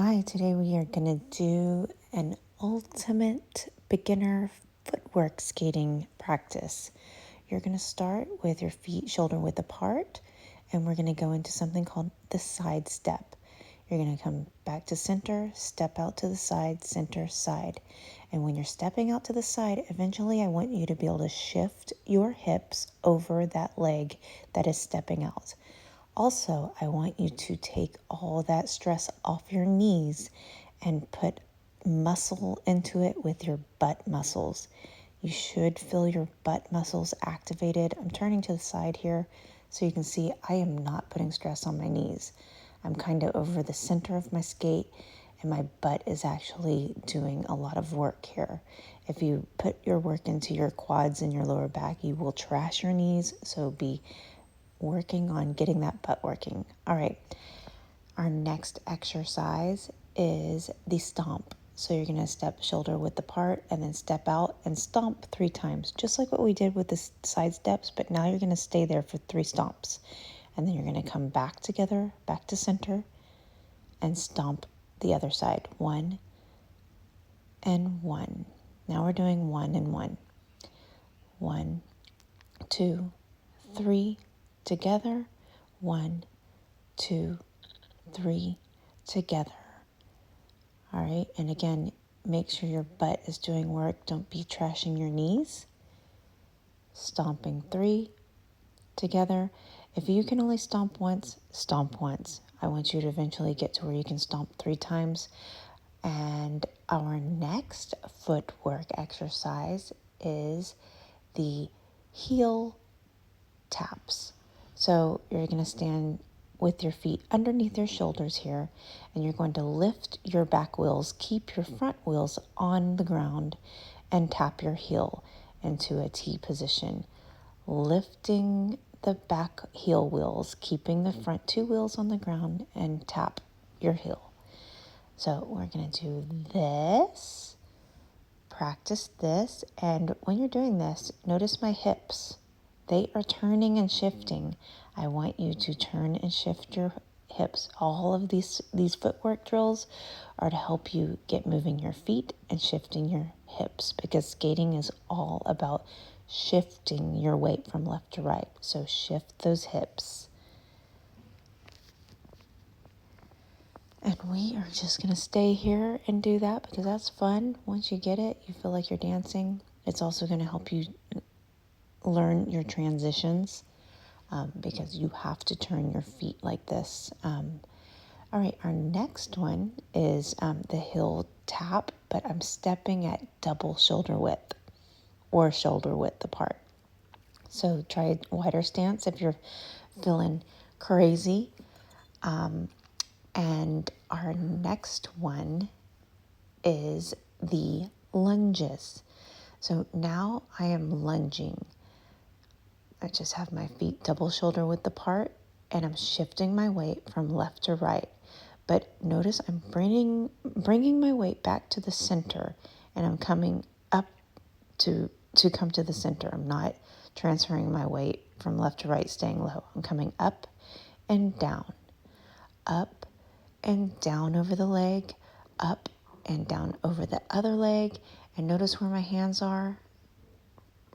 Hi, today we are going to do an ultimate beginner footwork skating practice. You're going to start with your feet shoulder width apart, and we're going to go into something called the side step. You're going to come back to center, step out to the side, center, side. And when you're stepping out to the side, eventually I want you to be able to shift your hips over that leg that is stepping out. Also, I want you to take all that stress off your knees and put muscle into it with your butt muscles. You should feel your butt muscles activated. I'm turning to the side here so you can see I am not putting stress on my knees. I'm kind of over the center of my skate, and my butt is actually doing a lot of work here. If you put your work into your quads and your lower back, you will trash your knees, so be working on getting that butt working. All right, our next exercise is the stomp. So you're going to step shoulder width apart and then step out and stomp 3 times, just like what we did with the side steps, but now you're going to stay there for 3 stomps. And then you're going to come back together, back to center, and stomp the other side. 1 and 1. Now we're doing 1 and 1. 1, 2, 3, together. 1, 2, 3, together. All right, and again, make sure your butt is doing work. Don't be trashing your knees. Stomping 3, together. If you can only stomp once, stomp once. I want you to eventually get to where you can stomp 3 times. And our next footwork exercise is the heel taps. So you're going to stand with your feet underneath your shoulders here, and you're going to lift your back wheels, keep your front wheels on the ground, and tap your heel into a T position. Lifting the back heel wheels, keeping the front 2 wheels on the ground, and tap your heel. So we're going to do this, practice this, and when you're doing this, notice my hips. They are turning and shifting. I want you to turn and shift your hips. All of these footwork drills are to help you get moving your feet and shifting your hips, because skating is all about shifting your weight from left to right. So shift those hips. And we are just going to stay here and do that because that's fun. Once you get it, you feel like you're dancing. It's also going to help you learn your transitions because you have to turn your feet like this. All right, our next one is the heel tap, but I'm stepping at double shoulder width or shoulder width apart. So try a wider stance if you're feeling crazy. And our next one is the lunges. So now I am lunging. I just have my feet double shoulder width apart, and I'm shifting my weight from left to right. But notice I'm bringing my weight back to the center, and I'm coming up to come to the center. I'm not transferring my weight from left to right, staying low. I'm coming up and down over the leg, up and down over the other leg. And notice where my hands are.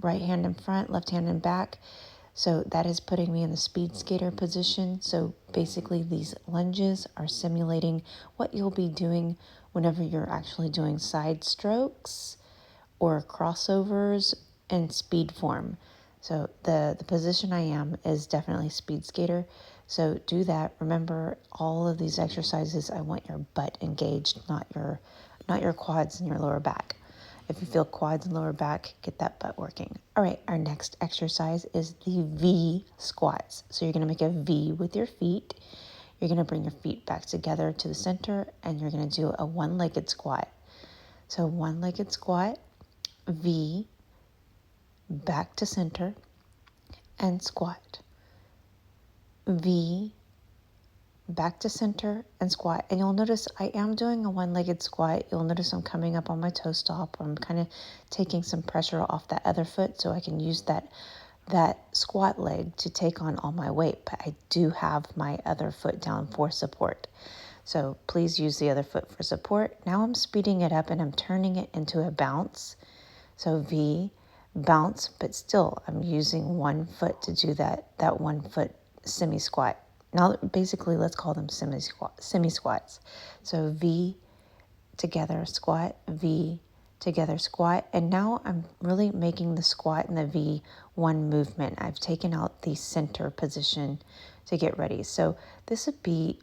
Right hand in front, left hand in back. So that is putting me in the speed skater position. So basically these lunges are simulating what you'll be doing whenever you're actually doing side strokes or crossovers in speed form. So the position I am is definitely speed skater. So do that. Remember, all of these exercises, I want your butt engaged, not your quads and your lower back. If you feel quads and lower back, get that butt working. All right, our next exercise is the V squats. So you're going to make a V with your feet. You're going to bring your feet back together to the center, and you're going to do a one-legged squat. So one-legged squat, V, back to center, and squat. V, back to center, and squat. And you'll notice I am doing a one-legged squat. You'll notice I'm coming up on my toe stop. I'm kind of taking some pressure off that other foot so I can use that squat leg to take on all my weight. But I do have my other foot down for support. So please use the other foot for support. Now I'm speeding it up and I'm turning it into a bounce. So V, bounce, but still I'm using one foot to do that 1 foot semi squat. Now basically let's call them semi squats. So V, together squat, V, together squat. And now I'm really making the squat and the V one movement. I've taken out the center position to get ready. So this would be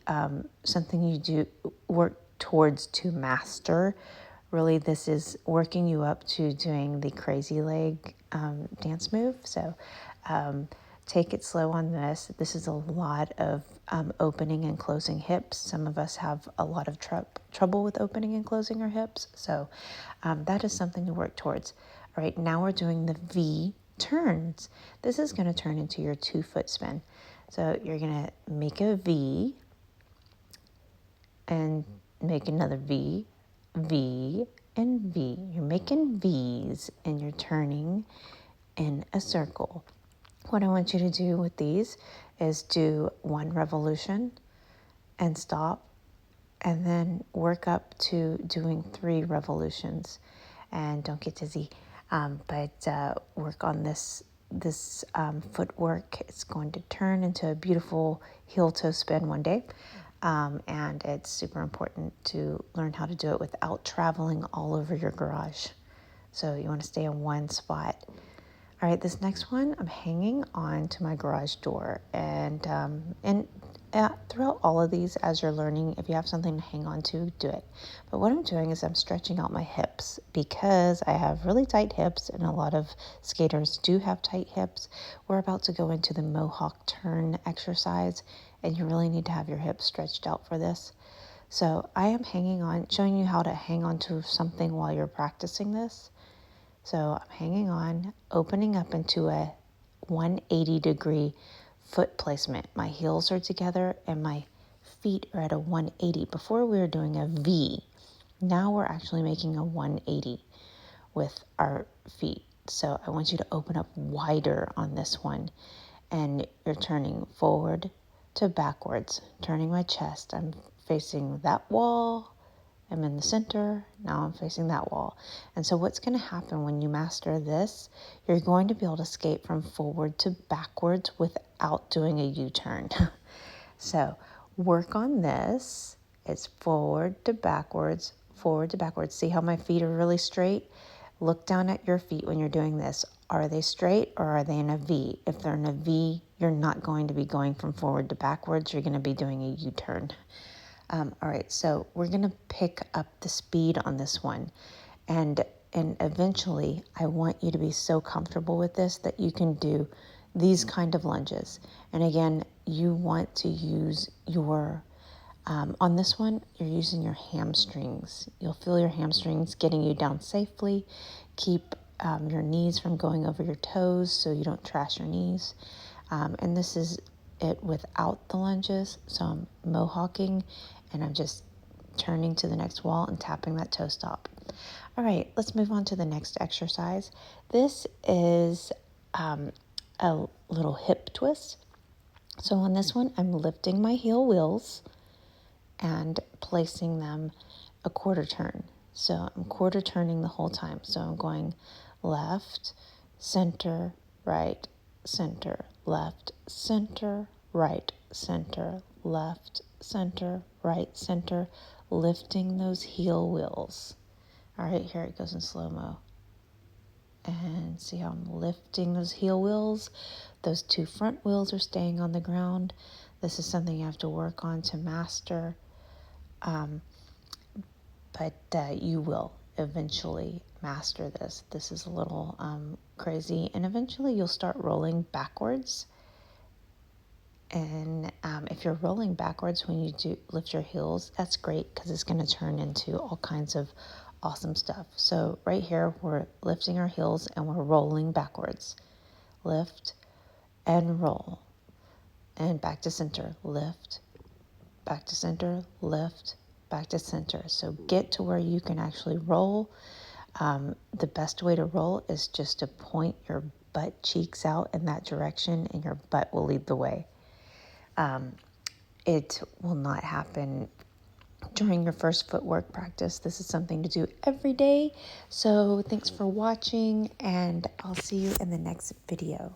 something you do work towards to master. Really, this is working you up to doing the crazy leg dance move. So take it slow on this. This is a lot of opening and closing hips. Some of us have a lot of trouble with opening and closing our hips. So that is something to work towards. All right, now we're doing the V turns. This is going to turn into your 2 foot spin. So you're going to make a V and make another V, V, and V. You're making V's and you're turning in a circle. What I want you to do with these is do 1 revolution and stop, and then work up to doing 3 revolutions. And don't get dizzy, but work on this footwork. It's going to turn into a beautiful heel toe spin one day. And it's super important to learn how to do it without traveling all over your garage. So you want to stay in one spot. All right, this next one, I'm hanging on to my garage door, and throughout all of these, as you're learning, if you have something to hang on to, do it. But what I'm doing is I'm stretching out my hips because I have really tight hips, and a lot of skaters do have tight hips. We're about to go into the mohawk turn exercise, and you really need to have your hips stretched out for this. So I am hanging on, showing you how to hang on to something while you're practicing this. So I'm hanging on, opening up into a 180-degree foot placement. My heels are together and my feet are at a 180. Before we were doing a V. Now we're actually making a 180 with our feet. So I want you to open up wider on this one. And you're turning forward to backwards, turning my chest. I'm facing that wall. I'm in the center, now I'm facing that wall. And so what's going to happen when you master this, you're going to be able to skate from forward to backwards without doing a U-turn. So work on this. It's forward to backwards, forward to backwards. See how my feet are really straight? Look down at your feet when you're doing this. Are they straight or are they in a V? If they're in a V, you're not going to be going from forward to backwards. You're going to be doing a U-turn. All right, so we're going to pick up the speed on this one. And eventually, I want you to be so comfortable with this that you can do these kind of lunges. And again, you want to use your, on this one, you're using your hamstrings. You'll feel your hamstrings getting you down safely. Keep your knees from going over your toes so you don't trash your knees. And this is it without the lunges. So I'm mohawking and I'm just turning to the next wall and tapping that toe stop. All right, let's move on to the next exercise. This is a little hip twist. So on this one, I'm lifting my heel wheels and placing them a quarter turn. So I'm quarter turning the whole time. So I'm going left, center, right, center, left, center, right, center, left, center, right, center, lifting those heel wheels. All right, here it goes in slow-mo. And see how I'm lifting those heel wheels? Those 2 front wheels are staying on the ground. This is something you have to work on to master. But you will eventually master this. This is a little crazy, and eventually you'll start rolling backwards. And if you're rolling backwards when you do lift your heels, that's great because it's going to turn into all kinds of awesome stuff. So right here, we're lifting our heels and we're rolling backwards. Lift and roll. And back to center. Lift, back to center, lift, back to center. So get to where you can actually roll. The best way to roll is just to point your butt cheeks out in that direction and your butt will lead the way. It will not happen during your first footwork practice. This is something to do every day. So thanks for watching, and I'll see you in the next video.